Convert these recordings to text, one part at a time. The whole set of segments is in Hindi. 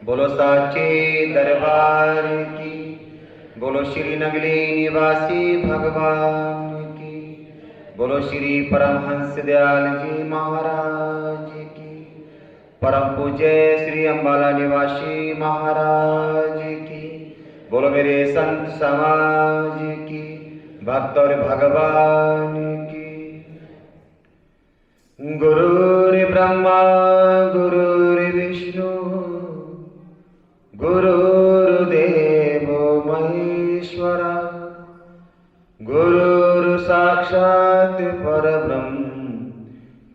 बोलो साचे दरबार की, बोलो श्री नगली निवासी भगवान की, बोलो श्री परमहंस दयाल जी महाराज की, परम पूज्य श्री अम्बाला निवासी महाराज की, बोलो मेरे संत समाज की, भक्त और भगवान की। गुरुर्ब्रह्मा गुरुर्विष्णु गुरुर्देवो महेश्वरा, गुरुर् साक्षात् परब्रह्म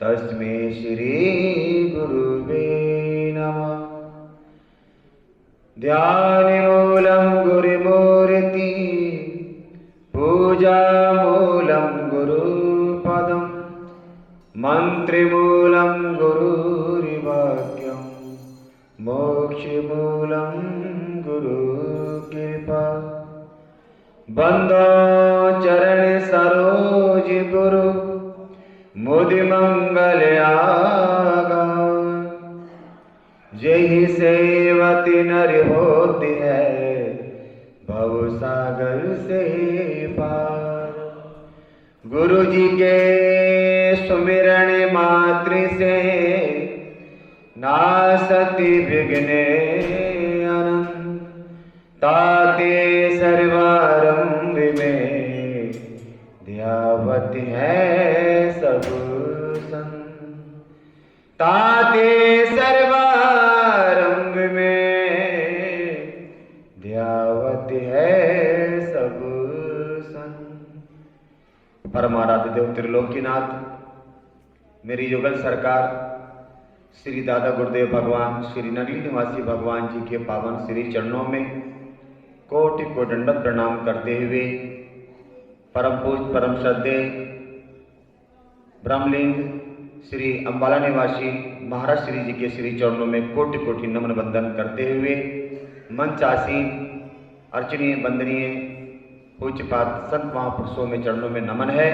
तस्मै श्री गुरुवे नमः। ध्यानमूलं गुरुमूर्ति, पूजामूलं गुरुपदम्, मंत्रिमूलं गुरुर्वाक्यं, मोक्षमूलं गुरुकृपा। बंदो चरण सरोज गुरु, मुदि मंगल आगा। जहि सेवति नर होती है, भव सागर से पार। गुरु जी के सुमिरन मात्र से, नासति विघ्न अनंत। ताते सर्वारंभ में, ध्यावत है सब संत। ताते सर्वारंभ में, ध्यावत है सब संत। परमाराध्य देव त्रिलोकीनाथ, मेरी युगल सरकार श्री दादा गुरुदेव भगवान श्री नगली निवासी भगवान जी के पावन श्री चरणों में कोटि को दंडवत प्रणाम करते हुए, परम पूज्य परम श्रद्धे ब्रह्मलिंग श्री अम्बाला निवासी महाराज श्री जी के श्री चरणों में कोटि कोटि नमन वंदन करते हुए, मंच आसीन अर्चनीय वंदनीय पूज्यपाद संत महापुरुषों में चरणों में नमन है।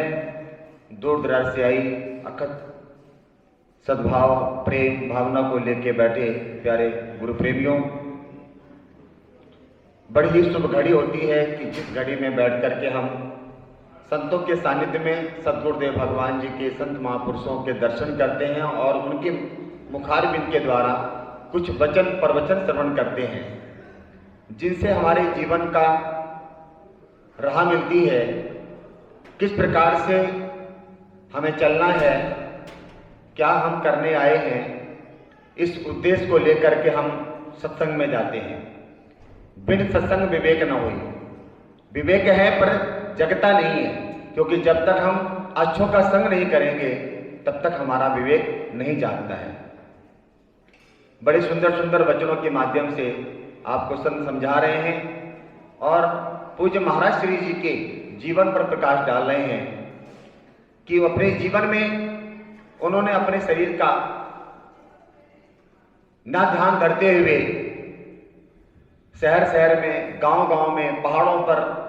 दूर दराज से आई अखत सद्भाव प्रेम भावना को लेके बैठे प्यारे गुरु प्रेमियों, बड़ी ही शुभ घड़ी होती है कि जिस घड़ी में बैठ करके हम संतों के सानिध्य में सद्गुरुदेव भगवान जी के संत महापुरुषों के दर्शन करते हैं और उनके मुखारबिंद के द्वारा कुछ वचन प्रवचन श्रवण करते हैं, जिनसे हमारे जीवन का राह मिलती है, किस प्रकार से हमें चलना है, क्या हम करने आए हैं। इस उद्देश्य को लेकर के हम सत्संग में जाते हैं। बिन सत्संग विवेक न होई। विवेक है पर जगता नहीं है, क्योंकि जब तक हम अच्छों का संग नहीं करेंगे तब तक हमारा विवेक नहीं जागता है। बड़े सुंदर सुंदर वचनों के माध्यम से आपको संत समझा रहे हैं और पूज्य महाराज श्री जी के जीवन पर प्रकाश डाल रहे हैं कि वो अपने जीवन में उन्होंने अपने शरीर का ना ध्यान करते हुए शहर शहर में, गांव गांव में, पहाड़ों पर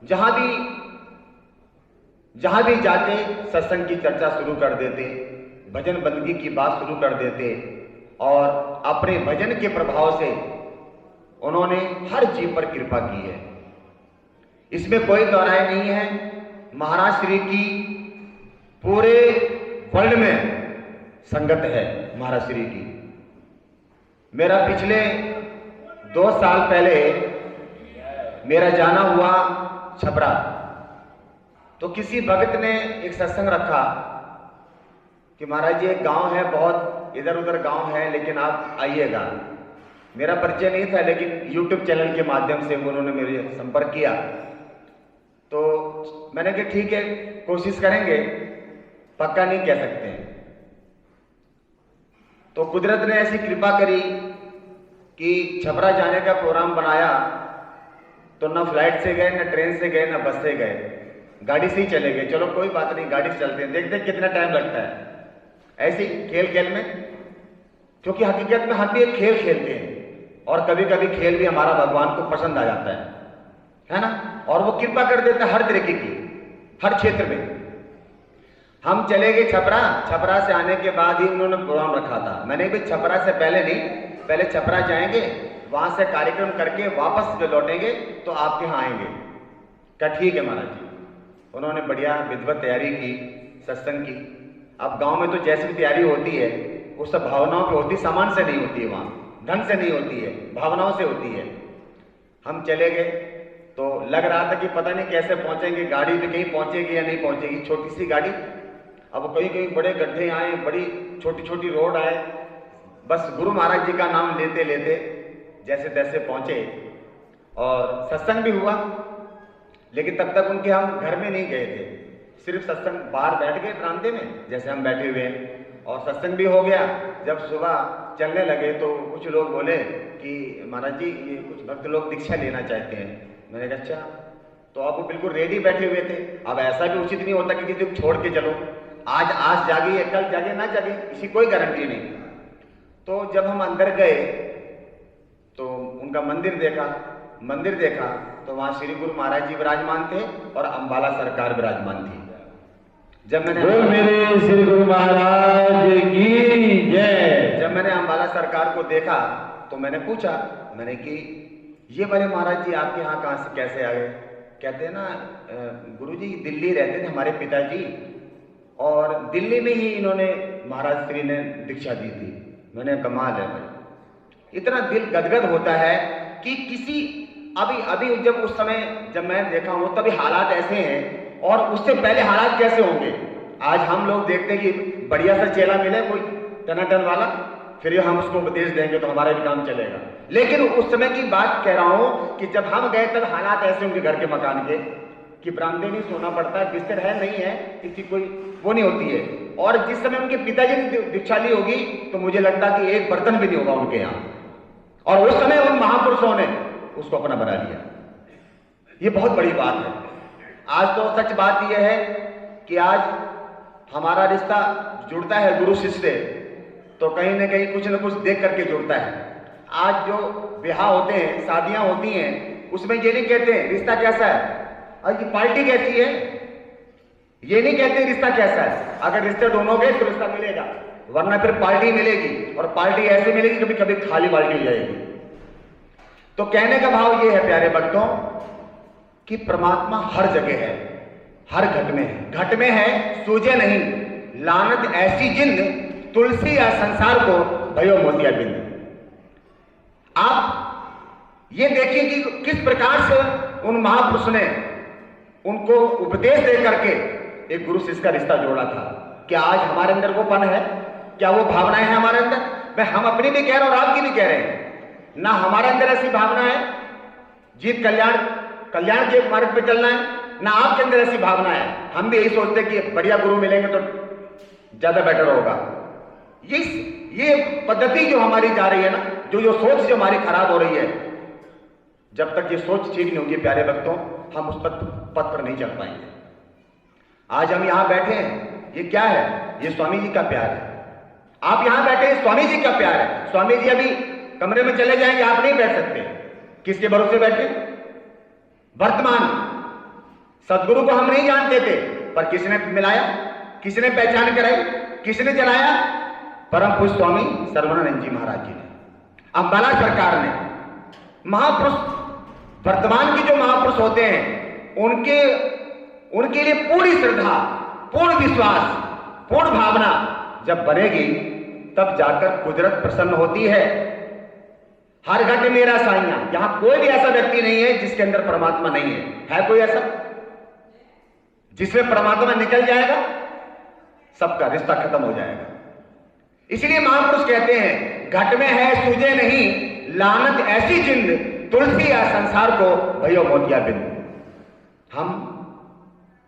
जहां भी जाते सत्संग की चर्चा शुरू कर देते, भजन बंदगी की बात शुरू कर देते और अपने भजन के प्रभाव से उन्होंने हर जीव पर कृपा की है। इसमें कोई दो राय नहीं है। महाराज श्री की पूरे वर्ल्ड में संगत है महाराज श्री की। मेरा पिछले 2 साल पहले मेरा जाना हुआ छपरा, तो किसी भक्त ने एक सत्संग रखा कि महाराज जी एक गांव है, बहुत इधर उधर गांव है, लेकिन आप आइएगा। मेरा परिचय नहीं था, लेकिन YouTube चैनल के माध्यम से उन्होंने मेरे संपर्क किया, तो मैंने कहा ठीक है कोशिश करेंगे, पक्का नहीं कह सकते हैं। तो कुदरत ने ऐसी कृपा करी कि छपरा जाने का प्रोग्राम बनाया, तो ना फ्लाइट से गए, ना ट्रेन से गए, ना बस से गए, गाड़ी से ही चले गए। चलो कोई बात नहीं, गाड़ी से चलते हैं, देखते कितना टाइम लगता है। ऐसे ही खेल खेल में, क्योंकि हकीकत में हम भी एक खेल खेलते हैं और कभी कभी खेल भी हमारा भगवान को पसंद आ जाता है ना, और वो कृपा कर देता है हर तरीके की, हर क्षेत्र में। हम चले गए छपरा। छपरा से आने के बाद ही उन्होंने प्रोग्राम रखा था। मैंने भी छपरा से पहले नहीं, पहले छपरा जाएंगे, वहां से कार्यक्रम करके वापस जो लौटेंगे तो आपके यहाँ आएंगे। क्या ठीक है महाराज जी। उन्होंने बढ़िया विधिवत तैयारी की सत्संग की। अब गांव में तो जैसी भी तैयारी होती है वो सब भावनाओं पे होती, सामान से नहीं होती है, वहाँ धन से नहीं होती है, भावनाओं से होती है। हम चले गए तो लग रहा था कि पता नहीं कैसे पहुंचेंगे, गाड़ी भी कहीं पहुंचेगी या नहीं पहुंचेगी, छोटी सी गाड़ी। अब कहीं कहीं बड़े गड्ढे आए, बड़ी छोटी छोटी रोड आए। बस गुरु महाराज जी का नाम लेते लेते जैसे तैसे पहुंचे और सत्संग भी हुआ। लेकिन तब तक उनके हम घर में नहीं गए थे, सिर्फ सत्संग बाहर बैठ गए बरामदे में जैसे हम बैठे हुए हैं, और सत्संग भी हो गया। जब सुबह चलने लगे तो कुछ लोग बोले कि महाराज जी ये कुछ भक्त लोग दीक्षा लेना चाहते हैं। मैंने कहा अच्छा। तो आप वो बिल्कुल रेडी बैठे हुए थे। अब ऐसा भी उचित नहीं होता कि किसी को छोड़ के चलो, आज जागे कल जागे ना जागे, इसकी कोई गारंटी नहीं। तो जब हम अंदर गए तो उनका मंदिर देखा तो वहां श्री गुरु महाराज जी विराजमान थे और अंबाला सरकार विराजमान थी। जब मैंने मेरे श्री गुरु महाराज की जय। जब मैंने अंबाला सरकार को देखा तो मैंने पूछा, मैंने कि ये बड़े महाराज जी आपके यहाँ कहाँ से कैसे आ गए? कहते हैं ना गुरुजी दिल्ली रहते थे हमारे पिताजी, और दिल्ली में ही इन्होंने महाराज श्री ने दीक्षा दी थी। मैंने कमाल है भाई, इतना दिल गदगद होता है कि किसी अभी जब उस समय जब मैं देखा हूं तभी हालात ऐसे हैं, और उससे पहले हालात कैसे होंगे। आज हम लोग देखते हैं कि बढ़िया सा चेला मिले कोई टनाटन वाला, फिर हम उसको उपदेश देंगे तो हमारा भी काम चलेगा। लेकिन उस समय की बात कह रहा हूं कि जब हम गए तब हालात ऐसे होंगे घर के मकान के कि बरामदे में सोना पड़ता है, बिस्तर है नहीं है, किसी कोई वो नहीं होती है। और जिस समय उनके पिताजी ने दीक्षा ली होगी तो मुझे लगता कि एक बर्तन भी नहीं होगा उनके यहाँ, और उस समय उन महापुरुषों ने उसको अपना बना लिया। ये बहुत बड़ी बात है। आज तो सच बात यह है कि आज हमारा रिश्ता जुड़ता है गुरु शिष्य से तो कहीं ना कहीं कुछ न कुछ देख करके जुड़ता है। आज जो ब्याह होते हैं, शादियां होती हैं, उसमें ये नहीं कहते हैं रिश्ता कैसा है, आज की पार्टी कैसी है, ये नहीं कहते रिश्ता कैसा है। अगर रिश्ते ढूंढोगे तो रिश्ता मिलेगा, वरना फिर पार्टी मिलेगी, और पार्टी ऐसी मिलेगी कभी कभी खाली बाल्टी हो जाएगी। तो कहने का भाव ये है प्यारे भक्तों कि परमात्मा हर जगह है, हर घट में है। घट में है सूझे नहीं, लानत ऐसी जिंद, तुलसी या संसार को भयो मोतिया बिंद। आप ये देखिए कि किस प्रकार से उन महापुरुष ने उनको उपदेश दे करके एक गुरु शिष्य का रिश्ता जोड़ा था। क्या आज हमारे अंदर वो पन है? क्या वो भावनाएं हैं हमारे अंदर? मैं हम अपनी भी कह रहा हूं और आपकी भी कह रहे हैं ना, हमारे अंदर ऐसी भावना है जीत कल्याण के मार्ग पे चलना है ना, आपके अंदर ऐसी भावना है। हम भी यही सोचते हैं कि बढ़िया गुरु मिलेंगे तो ज्यादा बेटर होगा। ये पद्धति जो हमारी जा रही है ना, जो सोच जो हमारी खराब हो रही है, जब तक ये सोच ठीक नहीं होगी प्यारे भक्तों, हम उस पथ पर नहीं चल पाएंगे। आज हम यहां बैठे हैं, ये क्या है? ये स्वामी जी का प्यार है। आप यहां बैठे हैं, स्वामी जी का प्यार है। स्वामी जी अभी कमरे में चले जाएंगे, आप नहीं बैठ सकते। किसके भरोसे बैठे? वर्तमान सदगुरु को हम नहीं जानते थे, पर किसने मिलाया, किसने पहचान कराई, किसने जलाया? परम पूज्य स्वामी सर्वानंद जी महाराज जी ने, अंबाला सरकार ने। महापुरुष, वर्तमान के जो महापुरुष होते हैं उनके लिए पूरी श्रद्धा, पूर्ण विश्वास, पूर्ण भावना जब बनेगी तब जाकर कुदरत प्रसन्न होती है। हर घट मेरा साइया, यहां कोई भी ऐसा व्यक्ति नहीं है जिसके अंदर परमात्मा नहीं है। है कोई ऐसा जिसमें परमात्मा निकल जाएगा? सबका रिश्ता खत्म हो जाएगा। इसलिए महापुरुष कहते हैं घट में है सूझे नहीं, लानत ऐसी जिंद, तुलसी या संसार को भयो मोतिया बिंद।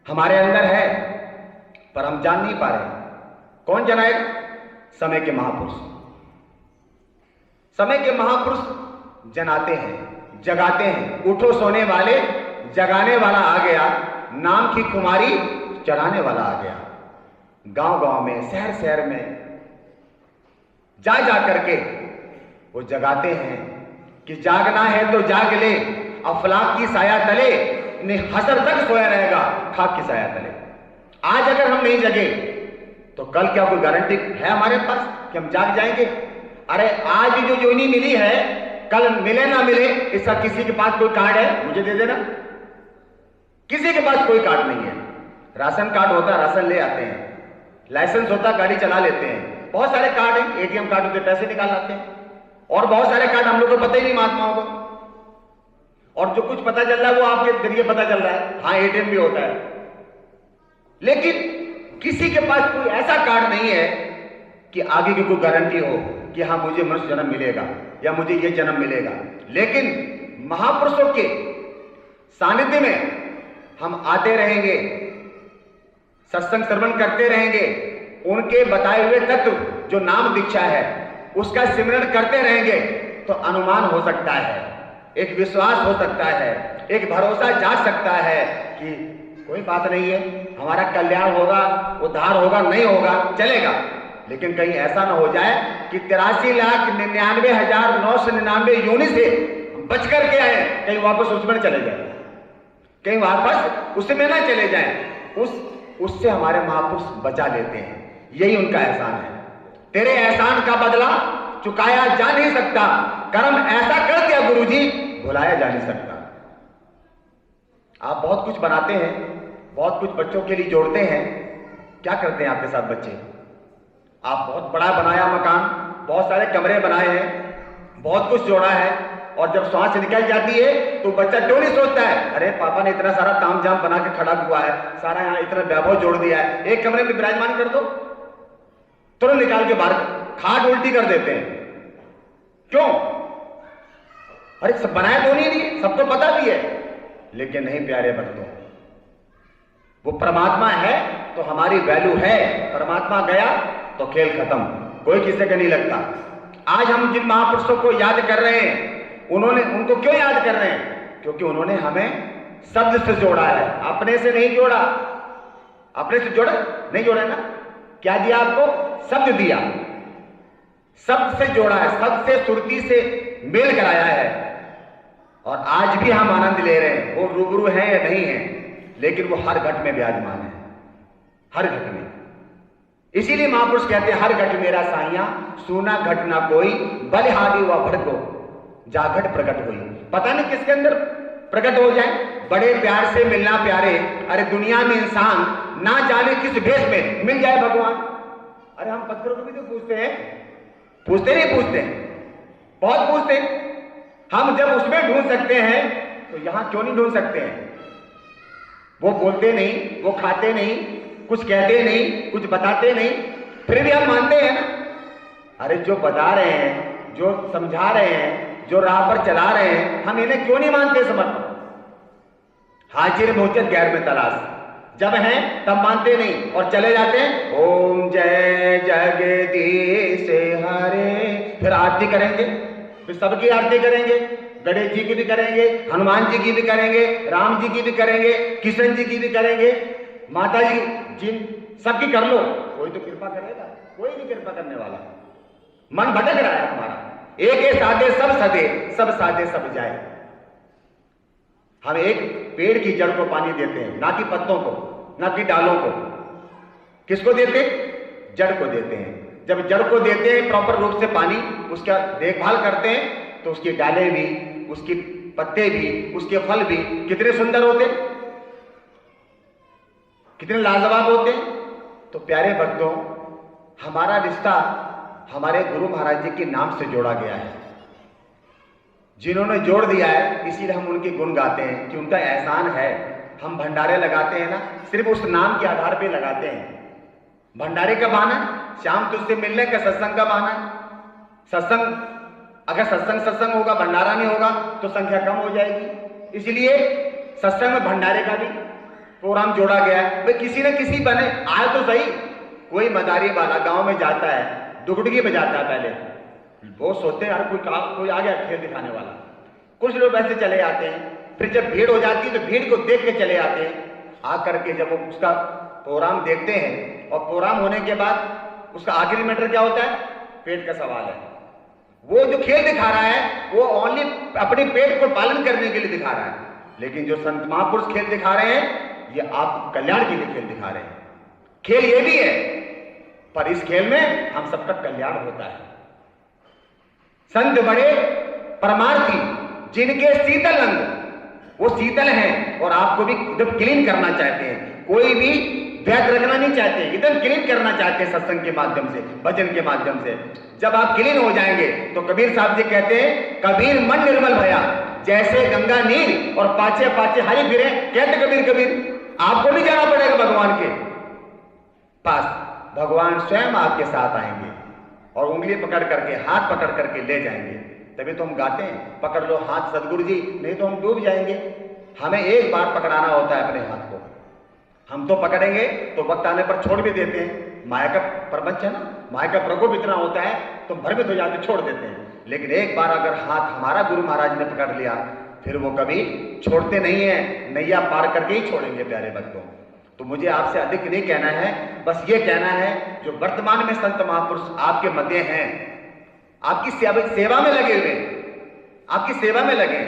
हमारे अंदर है पर हम जान नहीं पा रहे। कौन जनाएगा? समय के महापुरुष। समय के महापुरुष जनाते हैं, जगाते हैं। उठो सोने वाले, जगाने वाला आ गया, नाम की कुमारी चढ़ाने वाला आ गया। गांव गांव में, शहर शहर में जा करके वो जगाते हैं कि जागना है तो जाग ले, अफलाक की साया तले, हसर तक सोया रहेगा खाक की साया तले। आज अगर हम नहीं जगे तो कल क्या कोई गारंटी है हमारे पास कि हम जाग जाएंगे? अरे आज जो योनी मिली है, कल मिले ना मिले, इसका किसी के पास कोई कार्ड है? मुझे दे देना। किसी के पास कोई कार्ड नहीं है। राशन कार्ड होता है, राशन ले आते हैं। लाइसेंस होता, गाड़ी चला लेते हैं। बहुत सारे कार्ड हैं, एटीएम कार्ड होते, पैसे निकाल लाते हैं। और बहुत सारे कार्ड हम लोग को पता ही नहीं महात्माओं को। और जो कुछ पता चल रहा है वो आपके जरिए पता चल रहा है। हाँ, एटीएम भी होता है, लेकिन किसी के पास कोई ऐसा कार्ड नहीं है कि आगे की कोई गारंटी हो कि हाँ मुझे मनुष्य जन्म मिलेगा या मुझे ये जन्म मिलेगा। लेकिन महापुरुषों के सानिध्य में हम आते रहेंगे, सत्संग श्रवण करते रहेंगे, उनके बताए हुए तत्व जो नाम दीक्षा है उसका सिमरण करते रहेंगे, तो अनुमान हो सकता है, एक विश्वास हो सकता है, एक भरोसा जाग सकता है कि कोई बात नहीं है, हमारा कल्याण होगा, उद्धार होगा, नहीं होगा, चलेगा। लेकिन कहीं ऐसा ना हो जाए कि 83,99,999 योनि से बच करके आए, कहीं वापस उसमें चले जाए, कहीं वापस उसमें ना चले जाएं। उससे हमारे महापुरुष बचा लेते हैं। यही उनका एहसान है। तेरे एहसान का बदला चुकाया जा नहीं सकता, कर्म ऐसा कर दिया गुरुजी, भुलाया जा नहीं सकता। आप बहुत कुछ बनाते हैं, बहुत कुछ बच्चों के लिए जोड़ते हैं। क्या करते हैं आपके साथ बच्चे? आप बहुत बड़ा बनाया मकान, बहुत सारे कमरे बनाए हैं, बहुत कुछ जोड़ा है, और जब सांस निकल जाती है तो बच्चा क्यों नहीं सोचता है, अरे पापा ने इतना सारा तामझाम बना के खड़ा हुआ है, सारा यहाँ इतना वैभव जोड़ दिया है, एक कमरे में विराजमान कर दो, तुरंत निकाल के बाहर खाट उल्टी कर देते हैं। क्यों? अरे सब बनाया तो नहीं, सबको पता भी है। लेकिन नहीं प्यारे भक्तों, वो परमात्मा है तो हमारी वैल्यू है, परमात्मा गया तो खेल खत्म, कोई किसी का नहीं लगता। आज हम जिन महापुरुषों को याद कर रहे हैं, उनको क्यों याद कर रहे हैं? क्योंकि उन्होंने हमें शब्द से जोड़ा है, अपने से नहीं जोड़ा। अपने से जोड़ा नहीं, जोड़ा ना, क्या दिया आपको? शब्द दिया, शब्द से जोड़ा है, शब्द से सुरती से मेल कराया है। और आज भी हम आनंद ले रहे हैं। वो रूबरू है या नहीं है, लेकिन वो हर घट में विराजमान है, हर घट में। इसीलिए महापुरुष कहते हैं, हर घट मेरा साइया, सुना घट ना कोई, बलिहारी व भड़को जाघट प्रकट हुई। पता नहीं किसके अंदर प्रकट हो जाए। बड़े प्यार से मिलना प्यारे, अरे दुनिया में इंसान ना जाने किस भेष में मिल जाए भगवान। अरे हम पत्थरों को भी तो पूछते हैं, पूछते नहीं पूछते, बहुत पूछते हैं। हम जब उसमें ढूंढ सकते हैं तो यहां क्यों नहीं ढूंढ सकते हैं? वो बोलते नहीं, वो खाते नहीं, कुछ कहते नहीं, कुछ बताते नहीं, फिर भी हम मानते हैं ना। अरे जो बता रहे हैं, जो समझा रहे हैं, जो राह पर चला रहे हैं, हम इन्हें क्यों नहीं मानते समर्पण? हाजिर मोचत गैर में तलाश, जब हैं तब मानते नहीं और चले जाते हैं। ओम जय जगदीश हरे, फिर आरती करेंगे, फिर सबकी आरती करेंगे, गणेश जी की भी करेंगे, हनुमान जी की भी करेंगे, राम जी की भी करेंगे, किशन जी की भी करेंगे, माता जी, जिन सबकी कर लो, कोई तो कृपा करेगा? कोई नहीं कृपा करने वाला। मन भटक रहा है हमारा। एक साधे सब सदे, सब साधे सब जाए। हम एक पेड़ की जड़ को पानी देते हैं, ना कि पत्तों को, ना कि डालों को। किसको देते? जड़ को देते हैं। जब जड़ को देते हैं प्रॉपर रूप से पानी, उसका देखभाल करते हैं, तो उसकी डालें भी, उसकी पत्ते भी, उसके फल भी कितने सुंदर होते, कितने लाजवाब होते। तो प्यारे भक्तों, हमारा रिश्ता हमारे गुरु महाराज जी के नाम से जोड़ा गया है, जिन्होंने जोड़ दिया है। इसीलिए हम उनके गुण गाते हैं कि उनका एहसान है। हम भंडारे लगाते हैं ना, सिर्फ उस नाम के आधार पे लगाते हैं। भंडारे का बहाना, शाम तुझसे मिलने का, सत्संग का बहाना। सत्संग, अगर सत्संग होगा, भंडारा नहीं होगा तो संख्या कम हो जाएगी। इसलिए सत्संग में भंडारे का भी प्रोग्राम जोड़ा गया है। भाई किसी न किसी बने आए तो सही। कोई मदारी वाला गांव में जाता है, दुगडुगी बजाता है, पहले वो सोचते हैं यार कोई आ गया खेल दिखाने वाला। कुछ लोग ऐसे चले आते हैं, फिर जब भीड़ हो जाती है तो भीड़ को देख के चले आते हैं। आकर के जब वो उसका प्रोग्राम देखते हैं, और प्रोग्राम होने के बाद उसका आखिरी मैटर क्या होता है? पेट का सवाल है। वो जो खेल दिखा रहा है वो ओनली अपने पेट को पालन करने के लिए दिखा रहा है, लेकिन जो संत महापुरुष खेल दिखा रहे हैं, ये आप कल्याण के लिए खेल दिखा रहे हैं। खेल ये भी है, पर इस खेल में हम सबका कल्याण होता है। संत बड़े परमार्थी, जिनके शीतल अंग, वो शीतल हैं और आपको भी एकदम क्लीन करना चाहते हैं। कोई भी वैध रखना नहीं चाहते, एकदम क्लीन करना चाहते हैं सत्संग के माध्यम से, भजन के माध्यम से। जब आप क्लीन हो जाएंगे तो कबीर साहब जी कहते हैं, कबीर मन निर्मल भया जैसे गंगा नीर और पाछे पाछे हरि फिरे। कहते कबीर आपको नहीं जाना पड़ेगा भगवान के पास, भगवान स्वयं आपके साथ आएंगे और उंगली पकड़ करके, हाथ पकड़ करके ले जाएंगे। तभी तो हम गाते हैं, पकड़ लो हाथ सदगुरु जी, नहीं तो हम डूब जाएंगे। हमें एक बार पकड़ाना होता है अपने हाथ को। हम तो पकड़ेंगे तो वक्त आने पर छोड़ भी देते हैं। माया का प्रपंच है ना, माया का प्रकोप इतना होता है तो भ्रमित हो जाते, छोड़ देते हैं। लेकिन एक बार अगर हाथ हमारा गुरु महाराज ने पकड़ लिया, फिर वो कभी छोड़ते नहीं है, नैया पार करके ही छोड़ेंगे प्यारे भक्तों। तो मुझे आपसे अधिक नहीं कहना है, बस ये कहना है, जो वर्तमान में संत महापुरुष आपके मध्य हैं, आपकी सेवा में लगे हुए, आपकी सेवा में लगे,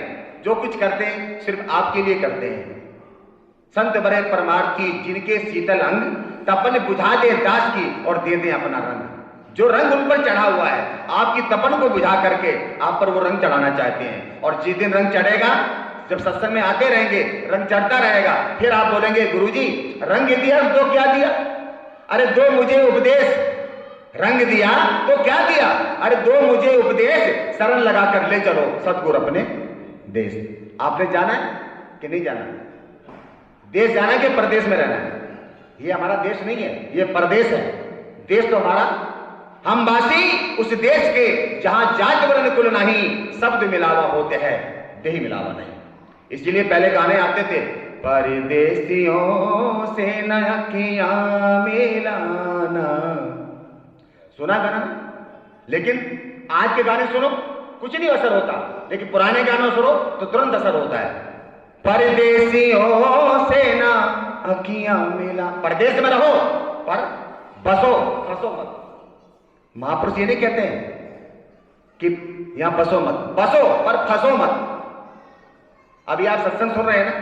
जो कुछ करते हैं सिर्फ आपके लिए करते हैं। संत बड़े परमार्थी, जिनके शीतल अंग तपन बुझा दे दास की और दे दे अपना रंग। जो रंग उन पर चढ़ा हुआ है, आपकी तपन को बुझा करके आप पर वो रंग चढ़ाना चाहते हैं। और जिस दिन रंग चढ़ेगा, जब सत्संग में आते रहेंगे, रंग चढ़ता रहेगा, फिर आप बोलेंगे, गुरुजी रंग दिया तो क्या दिया? अरे दो मुझे उपदेश, रंग दिया तो क्या दिया? अरे दो मुझे उपदेश, शरण लगा कर ले चलो सतगुरु अपने देश। आपने जाना है कि नहीं जाना? देश जाना है कि परदेश में रहना है? ये हमारा देश नहीं है, ये परदेश है। देश तो हमारा, हम वासी उस देश के जहां जात वर्ण कुल नहीं, शब्द मिलावा होते हैं, देही मिलावा नहीं। इसलिए पहले गाने आते थे, परदेसियों से न अखियां मिलाना, सुना गाना? लेकिन आज के गाने सुनो, कुछ नहीं असर होता, लेकिन पुराने गाने सुनो तो तुरंत असर होता है। परदेसियों से ना अखियां मिला, परदेश में रहो पर बसो, फंसो मत। महापुरुष ये नहीं कहते हैं कि यहां बसो मत, बसो पर फंसो मत। अभी आप सत्संग सुन रहे हैं ना,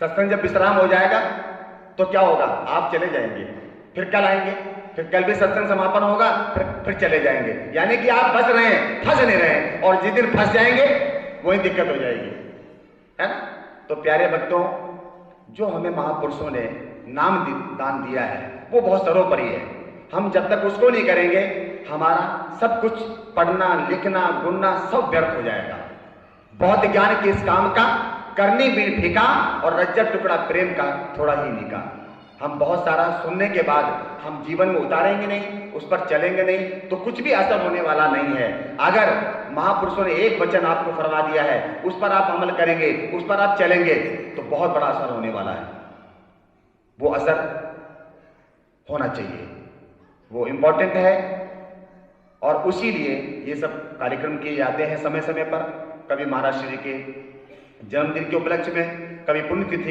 सत्संग जब विश्राम हो जाएगा तो क्या होगा? आप चले जाएंगे, फिर कल आएंगे, फिर कल भी सत्संग समापन होगा, फिर चले जाएंगे। यानी कि आप बस रहे हैं, फंस नहीं रहे हैं, और जिस दिन फंस जाएंगे वही दिक्कत हो जाएगी, है ना? तो प्यारे भक्तों, जो हमें महापुरुषों ने नाम दान दिया है वो बहुत सर्वोपरि है। हम जब तक उसको नहीं करेंगे, हमारा सब कुछ पढ़ना, लिखना, गुनना सब व्यर्थ हो जाएगा। बहुत ज्ञान के इस काम का करनी भी फीका, और रज्जत टुकड़ा प्रेम का थोड़ा ही निका। हम बहुत सारा सुनने के बाद हम जीवन में उतारेंगे नहीं, उस पर चलेंगे नहीं, तो कुछ भी असर होने वाला नहीं है। अगर महापुरुषों ने एक वचन आपको फरमा दिया है, उस पर आप अमल करेंगे, उस पर आप चलेंगे, तो बहुत बड़ा असर होने वाला है। वो असर होना चाहिए, वो इंपॉर्टेंट है। और उसी लिए ये सब कार्यक्रम किए जाते हैं समय समय पर, कभी महाराज श्री के जन्मदिन के उपलक्ष्य में, कभी पुण्यतिथि